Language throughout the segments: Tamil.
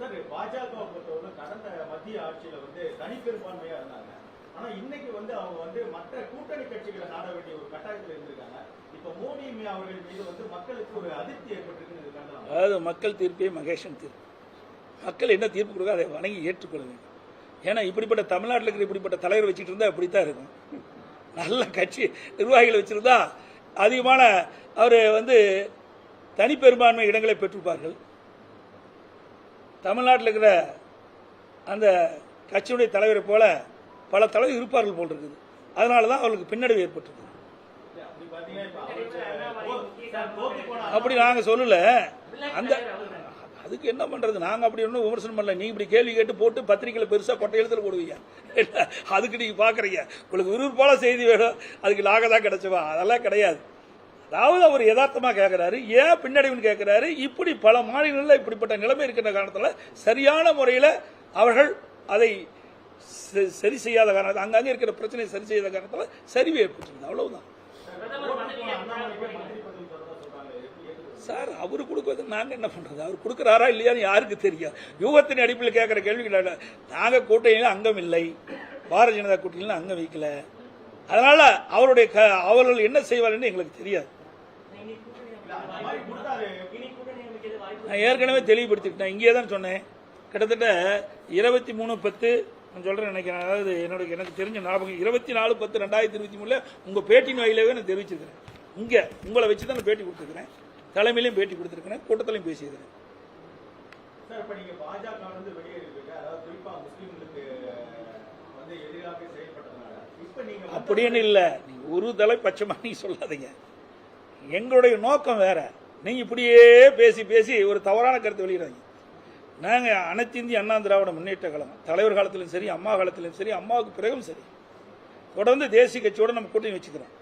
சார் பாஜக பொறுத்தவரை கடந்த மத்திய ஆட்சியில தனிப்பெரும்பான்மையா இருந்தாங்க. ஆனா இன்னைக்கு அவங்க மற்ற கூட்டணி கட்சிகளை நாட வேண்டிய ஒரு கட்டாயத்தில் இருந்திருக்காங்க. இப்ப மோடி அவர்கள் மீது மக்களுக்கு ஒரு அதிருப்தி ஏற்பட்டிருக்குன்னு. அதாவது மக்கள் தீர்ப்பே மகேஷன் தீர்ப்பு. மக்கள் என்ன தீர்ப்பு கொடுக்க அதை வணங்கி ஏற்றுக்கொள்ள வேண்டும். ஏன்னா இப்படிப்பட்ட தமிழ்நாட்டில் இருக்கிற இப்படிப்பட்ட தலைவர் வச்சுட்டு இருந்தா அப்படித்தான் இருக்கும். நல்ல கட்சி நிர்வாகிகளை வச்சிருந்தா அதிகமான அவர் தனிப்பெரும்பான்மை இடங்களை பெற்றிருப்பார்கள். தமிழ்நாட்டில் இருக்கிற அந்த கட்சியுடைய தலைவரை போல பல தலைவர் இருப்பார்கள் போல் இருக்குது. அதனால தான் அவர்களுக்கு பின்னடைவு ஏற்பட்டிருக்கு. அப்படி நாங்கள் சொல்லல. அந்த அதுக்கு என்ன பண்றது, நாங்கள் அப்படி ஒன்றும் விமர்சனம் பண்ணல. நீ இப்படி கேள்வி கேட்டு போட்டு பத்திரிகையில் பெருசாக கொட்டை எழுத்துல போடுவீங்க. அதுக்கு நீங்கள் பார்க்குறீங்க, உங்களுக்கு விறுவிறுப்பான செய்தி வேணும், அதுக்கு நாங்கள் தான் கிடைச்சவா, அதெல்லாம் கிடையாது. அதாவது அவர் யதார்த்தமாக கேட்குறாரு, ஏன் பின்னடைவுன்னு கேட்குறாரு. இப்படி பல மாநிலங்களில் இப்படிப்பட்ட நிலைமை இருக்கின்ற காரணத்தில் சரியான முறையில் அவர்கள் அதை சரி செய்யாத காரணத்தில், அங்கங்கே இருக்கிற பிரச்சனையை சரி செய்யாத காரணத்தில் சரிவு ஏற்பட்டிருந்தது. அவ்வளவுதான் சார். அவரு கொடுக்குறது நாங்கள் என்ன பண்ணுறது? அவர் கொடுக்குறாரா இல்லையான்னு யாருக்கு தெரியும்? யூகத்தின் அடிப்படையில் கேட்குற கேள்விகள். நாங்கள் கூட்டணியில் அங்கம் இல்லை, பாரதிய ஜனதா கூட்டணியில் அங்கம் வைக்கல. அதனால அவர்கள் என்ன செய்வார்கள் எங்களுக்கு தெரியாது. நான் ஏற்கனவே தெளிவுபடுத்திட்டேன், இங்கே தான் சொன்னேன். கிட்டத்தட்ட 23/10 நான் சொல்றேன் நினைக்கிறேன். அதாவது எனக்கு தெரிஞ்ச ஞாபகம் 24/10/2023 உங்க பேட்டியின் வாயிலாவே நான் தெரிவிச்சிருக்கிறேன். இங்க உங்களை வச்சு தான் பேட்டி கொடுத்துருக்கிறேன், தலைமையிலையும் பேட்டி கொடுத்துருக்கிறேன், கூட்டத்திலையும் பேசியிருக்கிறேன். அப்படின்னு இல்லை, நீங்க ஒரு தலை பட்சமா நீங்க சொல்லாதீங்க. எங்களுடைய நோக்கம் வேற. நீங்க இப்படியே பேசி பேசி ஒரு தவறான கருத்து வெளியிடாதீங்க. நாங்கள் அனைத்து இந்திய அண்ணா திராவிட முன்னேற்ற கழகம் தலைவர் காலத்திலும் சரி, அம்மா காலத்திலும் சரி, அம்மாவுக்கு பிறகும் சரி, தொடர்ந்து தேசிய கட்சியோட நம்ம கூட்டணி வச்சுக்கிறோம்.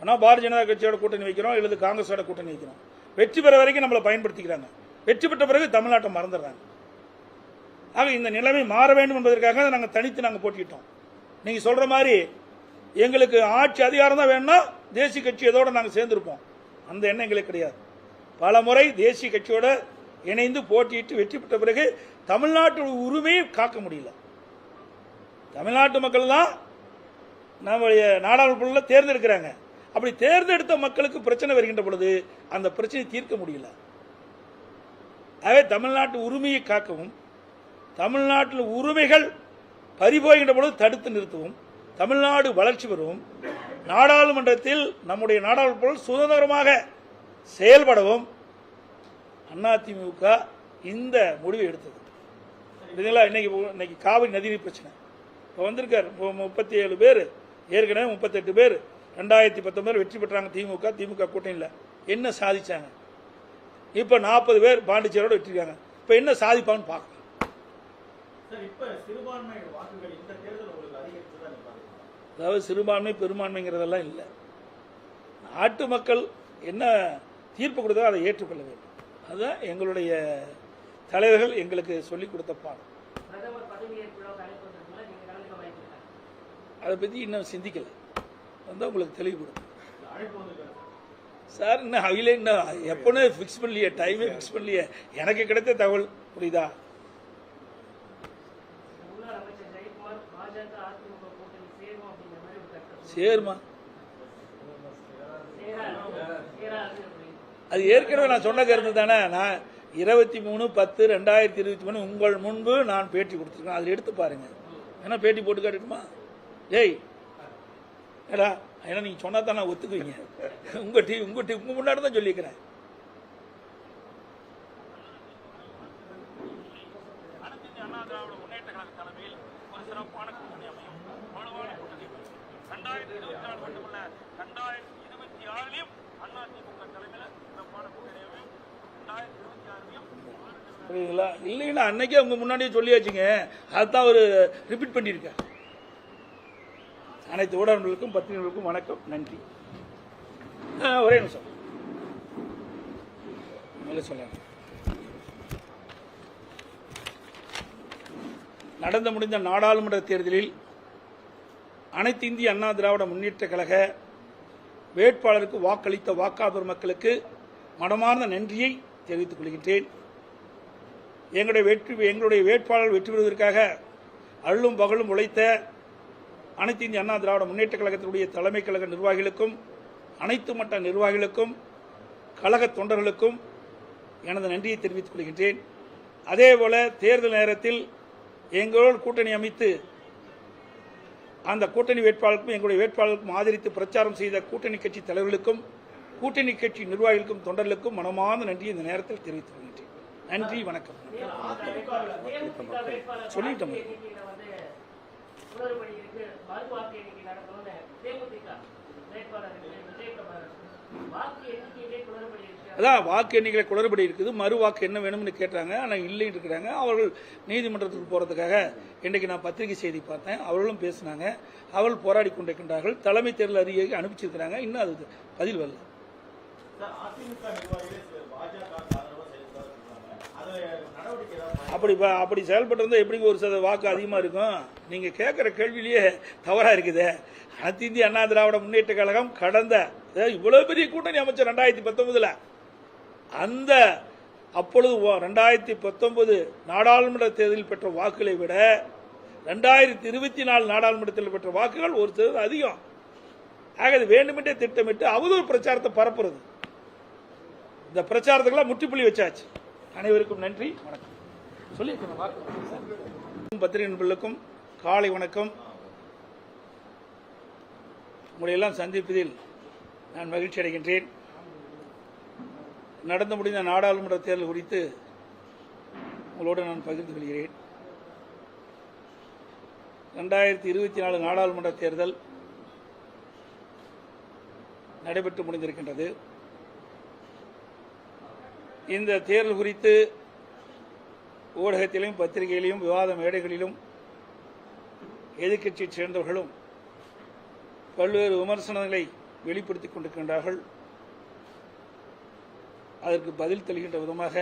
ஆனால் பாரதிய ஜனதா கட்சியோட கூட்டணி வைக்கிறோம், இல்லது காங்கிரஸோட கூட்டணி வைக்கிறோம். வெற்றி பெற வரைக்கும் நம்மளை பயன்படுத்திக்கிறாங்க, வெற்றி பெற்ற பிறகு தமிழ்நாட்டை மறந்துடுறாங்க. ஆக இந்த நிலைமை மாற வேண்டும் என்பதற்காக நாங்கள் தனித்து நாங்கள் போட்டிட்டோம். நீங்கள் சொல்ற மாதிரி எங்களுக்கு ஆட்சி அதிகாரம் தான் வேணும்னா தேசிய கட்சி இதோட நாங்கள் சேர்ந்திருப்போம். அந்த எண்ணம் எங்களுக்கு கிடையாது. பல முறை தேசிய கட்சியோட இணைந்து போட்டியிட்டு வெற்றி பெற்ற பிறகு தமிழ்நாட்டு உரிமையை காக்க முடியல. தமிழ்நாட்டு மக்கள் தான் நம்முடைய நாடாளுமன்றத்தில் தேர்ந்தெடுக்கிறாங்க. அப்படி தேர்ந்தெடுத்த மக்களுக்கு பிரச்சனை வருகின்ற பொழுது அந்த பிரச்சனையை தீர்க்க முடியல. ஆகவே தமிழ்நாட்டு உரிமையை காக்கவும், தமிழ்நாட்டில் உரிமைகள் பறிபோகின்ற பொழுது தடுத்து நிறுத்தவும், தமிழ்நாடு வளர்ச்சி பெறவும், நாடாளுமன்றத்தில் நம்முடைய நாடாளுமன்ற சுதந்திரமாக செயல்படவும் அதிமுக இந்த முடிவை எடுத்தது. இன்னைக்கு காவிரி நதிநீர் பிரச்சனை இப்போ வந்திருக்காரு. 37 பேர், ஏற்கனவே 38 பேர் 2019 வெற்றி பெற்றாங்க திமுக கூட்டணியில். என்ன சாதிச்சாங்க? இப்போ 40 பேர் பாண்டிச்சேரியோட வெற்றிருக்காங்க. இப்போ என்ன சாதிப்பான்னு பார்க்கலாம். அதாவது சிறுபான்மை பெரும்பான்மைங்கிறதெல்லாம் இல்லை. நாட்டு மக்கள் என்ன தீர்ப்பு கொடுத்தோ அதை ஏற்றுக்கொள்ள வேண்டும். அதுதான் எங்களுடைய தலைவர்கள் எங்களுக்கு சொல்லிக் கொடுத்த பாடம். அதை பற்றி இன்னும் சிந்திக்கல, உங்களுக்கு தெளிவு கொடுக்கும் சார். இன்னும் அவையில இன்னும் எப்போன்னு ஃபிக்ஸ் பண்ணலையே, டைமே ஃபிக்ஸ் பண்ணலையே. எனக்கு கிடைத்த தகவல் புரியுதா? சேருமா? அது ஏற்கனவே நான் சொன்ன கருத்து தானே. நான் 23/10/2023 உங்கள் முன்பு நான் பேட்டி கொடுத்துருக்கேன். அதில் எடுத்து பாருங்க. ஏன்னா பேட்டி போட்டு காட்டுமா? ஏய் ஏடா, ஏன்னா நீங்க சொன்னா தான் நான் ஒத்துக்குவீங்க. உங்க முன்னாடி தான் சொல்லிக்கிறேன். புரியுதுங்களா? இல்லைன்னா அன்னைக்கே உங்க முன்னாடியே சொல்லியாச்சுங்க. அதுதான் ஒரு ரிப்பீட் பண்ணியிருக்கேன். அனைத்து ஊடகங்களுக்கும் பத்திரிகைகளுக்கும் வணக்கம், நன்றி. ஒரே நிமிஷம் சொல்ல. நடந்து முடிந்த நாடாளுமன்ற தேர்தலில் அனைத்து இந்திய அண்ணா திராவிட முன்னேற்ற கழக வேட்பாளருக்கு வாக்களித்த வாக்காளர் மக்களுக்கு மனமார்ந்த நன்றியை தெரிவித்துக் கொள்கின்றேன். எங்களுடைய வேட்பாளர் வெற்றி பெறுவதற்காக அள்ளும் பகலும் உழைத்த அனைத்து இந்திய அண்ணா திராவிட முன்னேற்ற கழகத்தினுடைய தலைமை கழக நிர்வாகிகளுக்கும், அனைத்து மட்ட நிர்வாகிகளுக்கும், கழக தொண்டர்களுக்கும் எனது நன்றியை தெரிவித்துக் கொள்கின்றேன். அதேபோல தேர்தல் நேரத்தில் எங்களோடு கூட்டணி அமைத்து அந்த கூட்டணி வேட்பாளருக்கும் எங்களுடைய வேட்பாளருக்கும் ஆதரித்து பிரச்சாரம் செய்த கூட்டணி கட்சி தலைவர்களுக்கும், கூட்டணி கட்சி நிர்வாகிகளுக்கும், தொண்டர்களுக்கும் மனமார்ந்த நன்றியை இந்த நேரத்தில் தெரிவித்துக் கொள்கின்றேன். நன்றி, வணக்கம். சொல்லிட்டோம். அதான் வாக்கு எண்ணிக்கை குளறுபடி இருக்குது, மறு வாக்கு என்ன வேணும்னு கேட்டாங்க. ஆனால் இல்லைன்னு இருக்கிறாங்க. அவர்கள் நீதிமன்றத்துக்கு போறதுக்காக இன்றைக்கு நான் பத்திரிகை செய்தி பார்த்தேன். அவர்களும் பேசினாங்க. அவர்கள் போராடி கொண்டிருக்கின்றார்கள். தலைமை தேர்தல் அறிக்கையை அனுப்பிச்சிருக்கிறாங்க. இன்னும் அது பதில் வரல. அப்படி செயல்பட்டு இருந்தால் எப்படி ஒரு சத வாக்கு அதிகமாக இருக்கும்? நீங்க கேட்குற கேள்வியிலேயே தவறா இருக்குது. அனைத்து இந்திய அண்ணா திராவிட முன்னேற்ற கழகம் கடந்த இவ்வளவு பெரிய கூட்டணி அமைச்சர் 2019 அந்த அப்பொழுது 2019 நாடாளுமன்ற தேர்தலில் பெற்ற வாக்குகளை விட 2024 நாடாளுமன்றத்தில் பெற்ற வாக்குகள் ஒரு சதவீதம் அதிகம். ஆக இது வேண்டுமென்றே திட்டமிட்டு அவதூறு பிரச்சாரத்தை பரப்புறது. இந்த பிரச்சாரத்துக்கெல்லாம் முற்றுப்புள்ளி வச்சாச்சு. அனைவருக்கும் நன்றி, வணக்கம். சொல்லி பத்திரிகை நண்பர்களுக்கும் காலை வணக்கம். உங்களை எல்லாம் சந்திப்பதில் நான் மகிழ்ச்சி அடைகின்றேன். நடந்து முடிந்த நாடாளுமன்ற தேர்தல் குறித்து உங்களோடு நான் பகிர்ந்து கொள்கிறேன். 2024 நாடாளுமன்ற தேர்தல் நடைபெற்று முடிந்திருக்கின்றது. இந்த தேர்தல் குறித்து ஊடகத்திலும் பத்திரிகையிலும் விவாத மேடைகளிலும் எதிர்க்கட்சியைச் சேர்ந்தவர்களும் பல்வேறு விமர்சனங்களை வெளிப்படுத்திக் கொண்டிருக்கின்றார்கள். அதற்கு பதில் தருகின்ற விதமாக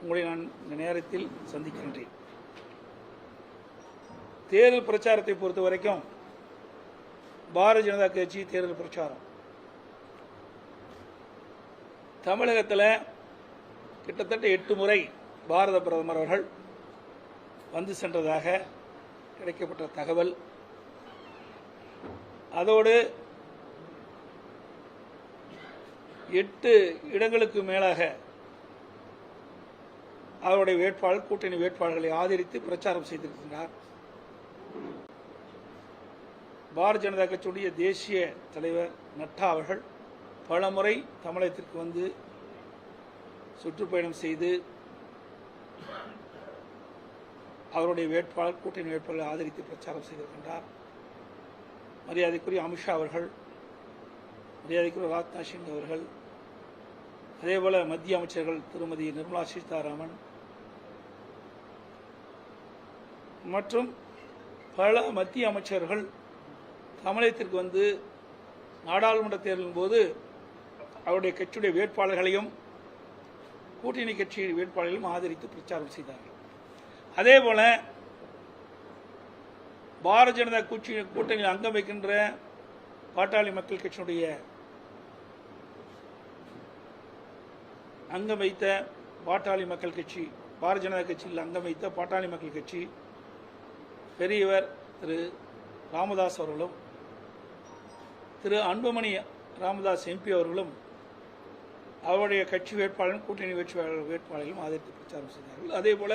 உங்களை நான் இந்த நேரத்தில் சந்திக்கின்றேன். தேர்தல் பிரச்சாரத்தை பொறுத்த வரைக்கும் பாரதிய ஜனதா கட்சி தேர்தல் பிரச்சாரம் தமிழகத்தில் கிட்டத்தட்ட 8 முறை பாரத பிரதமர் அவர்கள் வந்து சென்றதாக கிடைக்கப்பட்ட தகவல். அதோடு 8 இடங்களுக்கு மேலாக அவருடைய வேட்பாளர் கூட்டணி வேட்பாளர்களை ஆதரித்து பிரச்சாரம் செய்திருக்கிறார். பாரதிய ஜனதா கட்சியுடைய தேசிய தலைவர் நட்டா அவர்கள் பல முறை தமிழகத்திற்கு வந்து சுற்றுப்பயணம் செய்து அவருடைய வேட்பாளர் கூட்டணி வேட்பாளரை ஆதரித்து பிரச்சாரம் செய்திருக்கின்றார். மரியாதைக்குரிய அமித்ஷா அவர்கள், மரியாதைக்குரிய ராஜ்நாத் சிங் அவர்கள், அதேபோல மத்திய அமைச்சர்கள் திருமதி நிர்மலா சீதாராமன் மற்றும் பல மத்திய அமைச்சர்கள் தமிழகத்திற்கு வந்து நாடாளுமன்ற தேர்தலின் போது அவருடைய கட்சியுடைய வேட்பாளர்களையும் கூட்டணி கட்சி வேட்பாளர்களையும் ஆதரித்து பிரச்சாரம் செய்தார்கள். அதேபோல பாரதிய ஜனதா கூட்டணியில் அங்கம் வைக்கின்ற பாட்டாளி மக்கள் கட்சியினுடைய அங்கம் வைத்த பாட்டாளி மக்கள் கட்சி, பாரதிய ஜனதா கட்சியில் அங்கம் வைத்த பாட்டாளி மக்கள் கட்சி பெரியவர் திரு ராமதாஸ் அவர்களும் திரு அன்புமணி ராமதாஸ் எம்பி அவர்களும் அவருடைய கட்சி வேட்பாளரும் கூட்டணி வேட்பாளர்களும் ஆதரித்து பிரச்சாரம் செய்தார்கள். அதேபோல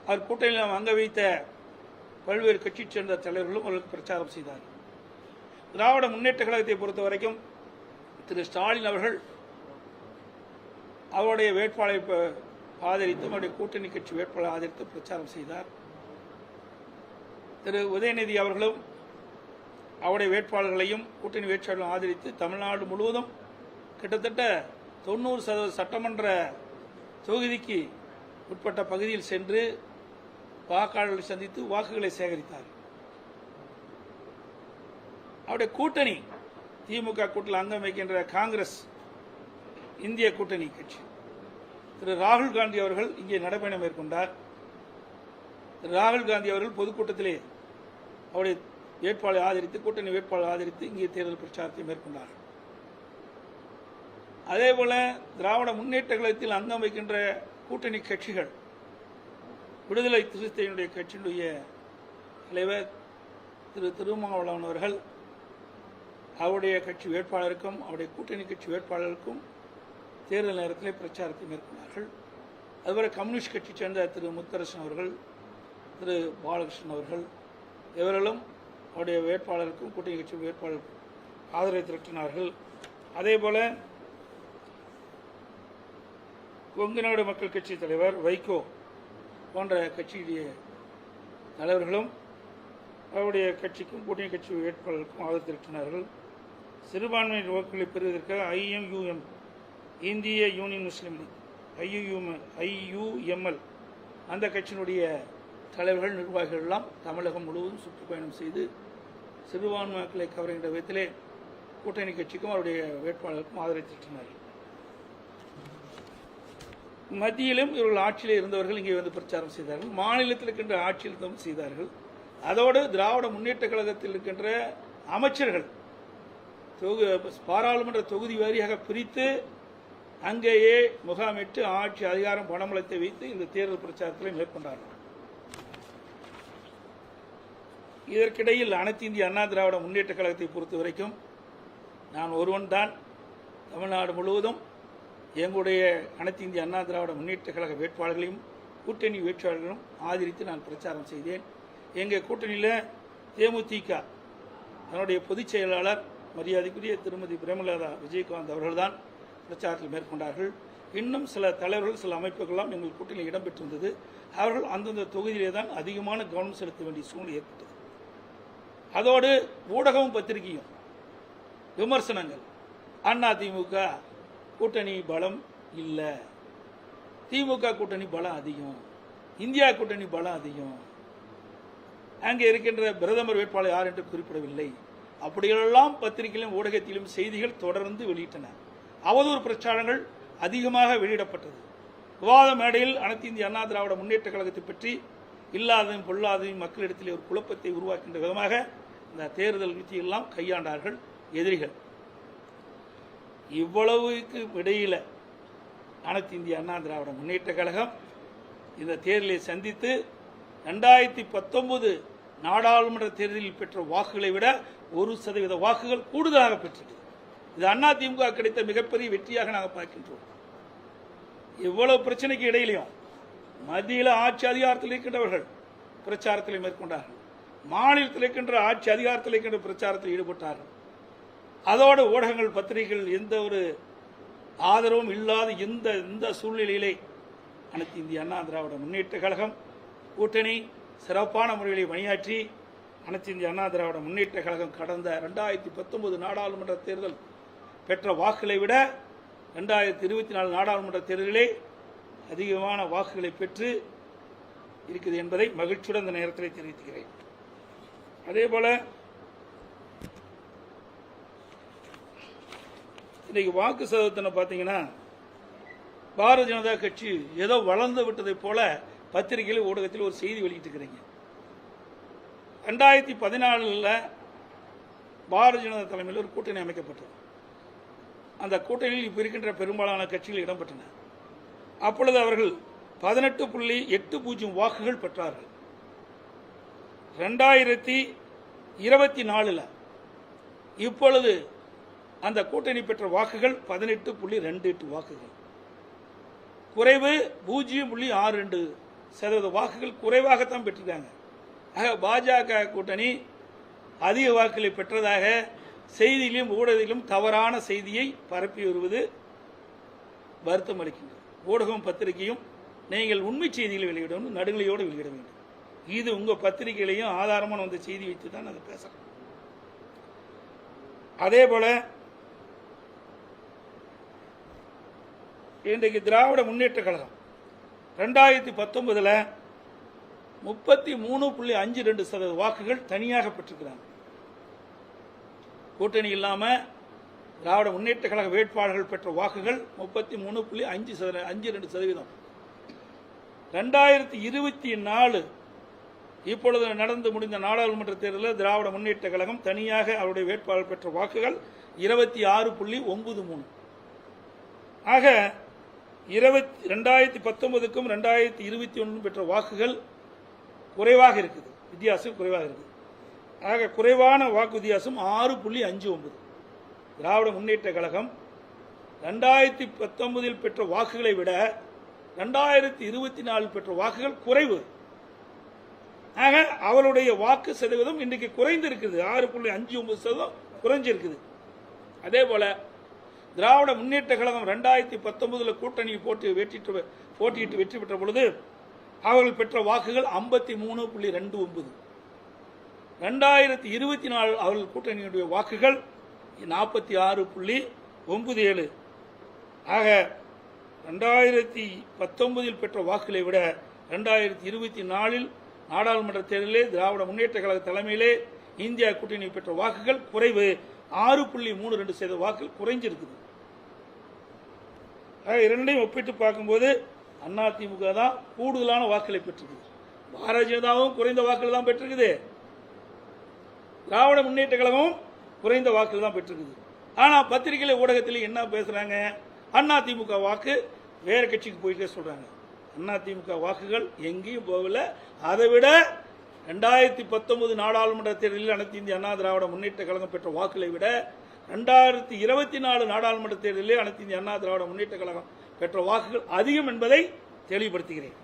அவர் கூட்டணியில் அங்க வைத்த பல்வேறு கட்சியைச் சேர்ந்த தலைவர்களும் அவர்களுக்கு பிரச்சாரம் செய்தார்கள். திராவிட முன்னேற்ற கழகத்தை பொறுத்த வரைக்கும் திரு ஸ்டாலின் அவர்கள் அவருடைய வேட்பாளரை ஆதரித்து அவருடைய கூட்டணி கட்சி வேட்பாளரை ஆதரித்து பிரச்சாரம் செய்தார். திரு உதயநிதி அவர்களும் அவருடைய வேட்பாளர்களையும் கூட்டணி வேட்பாளர்களும் ஆதரித்து தமிழ்நாடு முழுவதும் கிட்டத்தட்ட 90% சட்டமன்ற தொகுதிக்கு உட்பட்ட பகுதியில் சென்று வாக்காளர்களை சந்தித்து வாக்குகளை சேகரித்தார். அவருடைய கூட்டணி திமுக கூட்டணியில் அங்கம் வைக்கின்ற காங்கிரஸ் இந்திய கூட்டணி கட்சி திரு ராகுல் காந்தி அவர்கள் இங்கே நடைபயணம் மேற்கொண்டார். திரு ராகுல் காந்தி அவர்கள் பொதுக்கூட்டத்திலே அவருடைய வேட்பாளரை ஆதரித்து கூட்டணி வேட்பாளரை ஆதரித்து இங்கே தேர்தல் பிரச்சாரத்தை மேற்கொண்டார். அதேபோல திராவிட முன்னேற்ற கழகத்தில் அங்கம் வைக்கின்ற கூட்டணி கட்சிகள் விடுதலை சிறுத்தைகளுடைய கட்சியினுடைய தலைவர் திரு திருமாவளவன் அவர்கள் அவருடைய கட்சி வேட்பாளருக்கும் அவருடைய கூட்டணி கட்சி வேட்பாளருக்கும் தேர்தல் நேரத்தில் பிரச்சாரத்தை மேற்கொண்டார்கள். அதுவரை கம்யூனிஸ்ட் கட்சி சேர்ந்த திரு முத்தரசன் அவர்கள், திரு பாலகிருஷ்ணன் அவர்கள் இவர்களும் அவருடைய வேட்பாளருக்கும் கூட்டணி கட்சி வேட்பாளருக்கும் ஆதரவை திரட்டினார்கள். அதேபோல கொங்கு நாடு மக்கள் கட்சி தலைவர் வைகோ போன்ற கட்சியுடைய தலைவர்களும் அவருடைய கட்சிக்கும் கூட்டணி கட்சி வேட்பாளருக்கும் ஆதரவு திரட்டினார்கள். சிறுபான்மையினர் வாக்குகளை பெறுவதற்காக IMUM இந்திய யூனியன் முஸ்லீம் லீக் IUML அந்த கட்சியினுடைய தலைவர்கள் நிர்வாகிகள் எல்லாம் தமிழகம் முழுவதும் சுற்றுப்பயணம் செய்து சிறுபான்மை மக்களை கவர்கின்ற விதத்திலே கூட்டணி கட்சிக்கும் அவருடைய வேட்பாளருக்கும் ஆதரவை திரட்டினார்கள். மத்தியிலும் இவர்கள் ஆட்சியில் இருந்தவர்கள் இங்கே வந்து பிரச்சாரம் செய்தார்கள். மாநிலத்தில் இருக்கின்ற ஆட்சியில் செய்தார்கள். அதோடு திராவிட முன்னேற்ற கழகத்தில் இருக்கின்ற அமைச்சர்கள் பாராளுமன்ற தொகுதி வாரியாக பிரித்து அங்கேயே முகாமிட்டு ஆட்சி அதிகாரம் பணமளத்தை வைத்து இந்த தேர்தல் பிரச்சாரத்தில் மேற்கொண்டார்கள். இதற்கிடையில் அனைத்து இந்திய அண்ணா திராவிட முன்னேற்ற கழகத்தை பொறுத்த வரைக்கும் நான் ஒருவன் தான் தமிழ்நாடு முழுவதும் எங்களுடைய அனைத்து இந்திய அண்ணா திராவிட முன்னேற்ற கழக வேட்பாளர்களையும் கூட்டணி வேட்பாளர்களும் ஆதரித்து நான் பிரச்சாரம் செய்தேன். எங்கள் கூட்டணியில் தேமுதிக அதனுடைய பொதுச் செயலாளர் மரியாதைக்குரிய திருமதி பிரேமலதா விஜயகாந்த் அவர்கள்தான் பிரச்சாரத்தில் மேற்கொண்டார்கள். இன்னும் சில தலைவர்கள் சில அமைப்புகள்லாம் எங்கள் கூட்டணியில் இடம்பெற்றிருந்தது. அவர்கள் அந்தந்த தொகுதியிலே தான் அதிகமான கவனம் செலுத்த வேண்டிய சூழ்நிலை ஏற்பட்டது. அதோடு ஊடகமும் பத்திரிகையும் விமர்சனங்கள், அதிமுக கூட்டணி பலம் இல்லை, திமுக கூட்டணி பலம் அதிகம், இந்தியா கூட்டணி பலம் அதிகம், அங்கே இருக்கின்ற பிரதமர் வேட்பாளர் யார் என்று குறிப்பிடவில்லை, அப்படியெல்லாம் பத்திரிகையிலும் ஊடகத்திலும் செய்திகள் தொடர்ந்து வெளியிட்டன. அவதூறு பிரச்சாரங்கள் அதிகமாக வெளியிடப்பட்டது. விவாத மேடையில் அனைத்து இந்திய அண்ணா திராவிட முன்னேற்ற கழகத்தை பற்றி இல்லாததையும் பொல்லாததையும் மக்களிடத்தில் ஒரு குழப்பத்தை உருவாக்கின்ற விதமாக இந்த தேர்தல் விதியெல்லாம் கையாண்டார்கள் எதிரிகள். இவ்வளவுக்கு இடையில அனைத்து இந்திய அண்ணா திராவிட முன்னேற்ற கழகம் இந்த தேர்தலை சந்தித்து 2019 நாடாளுமன்ற தேர்தலில் பெற்ற வாக்குகளை விட 1% வாக்குகள் கூடுதலாக பெற்றது. இது அதிமுக கிடைத்த மிகப்பெரிய வெற்றியாக நாங்கள் பார்க்கின்றோம். இவ்வளவு பிரச்சனைக்கு இடையிலையும் மத்தியில் ஆட்சி அதிகாரத்தில் இருக்கின்றவர்கள் பிரச்சாரத்தில் மேற்கொண்டார்கள். மாநிலத்தில் இருக்கின்ற ஆட்சி அதிகாரத்தில் இருக்கின்ற பிரச்சாரத்தில் ஈடுபட்டார்கள். அதோடு ஊடகங்கள் பத்திரிகைகள் எந்த ஒரு ஆதரவும் இல்லாத இந்த சூழ்நிலையிலே அனைத்து இந்திய அண்ணா திராவிட முன்னேற்ற கழகம் கூட்டணி சிறப்பான முறையில் பணியாற்றி அனைத்து இந்திய அண்ணா திராவிட முன்னேற்ற கழகம் கடந்த 2019 நாடாளுமன்ற தேர்தல் பெற்ற வாக்குகளை விட 2024 நாடாளுமன்ற தேர்தலிலே அதிகமான வாக்குகளை பெற்று இருக்குது என்பதை மகிழ்ச்சியுடன் இந்த நேரத்தில் தெரிவிக்கிறேன். அதேபோல இன்னைக்கு வாக்கு சதவீதத்தை பார்த்தீங்கன்னா பாரதிய ஜனதா கட்சி ஏதோ வளர்ந்து விட்டதை போல பத்திரிகையில் ஊடகத்தில் ஒரு செய்தி வெளியிட்டு இருக்கிறீங்க. 2014 பாரதிய ஜனதா தலைமையில் ஒரு கூட்டணி அமைக்கப்பட்டது. அந்த கூட்டணியில் இப்ப இருக்கின்ற பெரும்பாலான கட்சிகள் இடம்பெற்றன. அப்பொழுது அவர்கள் 18.80 வாக்குகள் பெற்றார்கள். 2024 இப்பொழுது அந்த கூட்டணி பெற்ற வாக்குகள் 18.28 வாக்குகள், குறைவு 0.62% வாக்குகள் குறைவாகத்தான் பெற்றிருக்காங்க. ஆக பாஜக கூட்டணி அதிக வாக்குகளை பெற்றதாக செய்தியிலும் ஊடகத்திலும் தவறான செய்தியை பரப்பி வருவது வருத்தம் அளிக்கின்றது. ஊடகம் பத்திரிகையும் நீங்கள் உண்மை செய்திகளை வெளியிட வேண்டும், நடுநிலையோடு வெளியிட வேண்டும். இது உங்க பத்திரிகையிலையும் ஆதாரமான வந்த செய்தி வைத்து தான் அதை பேசுறேன். அதே போல இன்றைக்கு திராவிட முன்னேற்ற கழகம் 2019 33.52% வாக்குகள் தனியாக பெற்றிருக்கிறாங்க. கூட்டணி இல்லாம திராவிட முன்னேற்ற கழக வேட்பாளர்கள் பெற்ற வாக்குகள் 33.52%. 2024 இப்பொழுது நடந்து முடிந்த நாடாளுமன்ற தேர்தலில் திராவிட முன்னேற்ற கழகம் தனியாக அவருடைய வேட்பாளர் பெற்ற வாக்குகள் 26.93. ஆக 2019க்கும் 2021 பெற்ற வாக்குகள் குறைவாக இருக்குது, வித்தியாசம் குறைவாக இருக்குது. ஆக குறைவான வாக்கு வித்தியாசம் 6.59. திராவிட முன்னேற்ற கழகம் 2019 பெற்ற வாக்குகளை விட 2024 பெற்ற வாக்குகள் குறைவு. ஆக அவருடைய வாக்கு சதவீதம் இன்றைக்கு குறைந்திருக்குது, 6.59% குறைஞ்சிருக்குது. அதே போல திராவிட முன்னேற்ற கழகம் 2019 கூட்டணி போட்டியிட்டு வெற்றி பெற்ற பொழுது அவர்கள் பெற்ற வாக்குகள் 53.29. 2024 அவர்கள் கூட்டணியுடைய வாக்குகள் 46.97. ஆக 2019 பெற்ற வாக்குகளை விட 2024 நாடாளுமன்ற தேர்தலில் திராவிட முன்னேற்ற கழக தலைமையிலே இந்தியா கூட்டணி பெற்ற வாக்குகள் குறைவு, 6.32% வாக்குகள் குறைஞ்சிருக்குது. இரண்டையும் ஒப்பிட்டு பார்க்கும்போது அதிமுக தான் கூடுதலான வாக்குகளை பெற்றிருக்குது. பாரதிய ஜனதாவும் குறைந்த வாக்குகள் தான் பெற்றிருக்குது, திராவிட முன்னேற்ற கழகமும் குறைந்த வாக்குகள் தான் பெற்றிருக்குது. ஆனா பத்திரிகை ஊடகத்தில் என்ன பேசுறாங்க, அதிமுக வாக்கு வேற கட்சிக்கு போயிட்டே சொல்றாங்க. அதிமுக வாக்குகள் எங்கேயும் போகல. அதை விட 2019 நாடாளுமன்ற தேர்தலில் அனைத்து இந்திய அண்ணா திராவிட முன்னேற்ற கழகம் பெற்ற வாக்குகளை விட 2024 நாடாளுமன்ற தேர்தலில் அனைத்து இந்திய அண்ணா திராவிட முன்னேற்ற கழகம் பெற்ற வாக்குகள் அதிகம் என்பதை தெளிவுபடுத்துகிறேன்.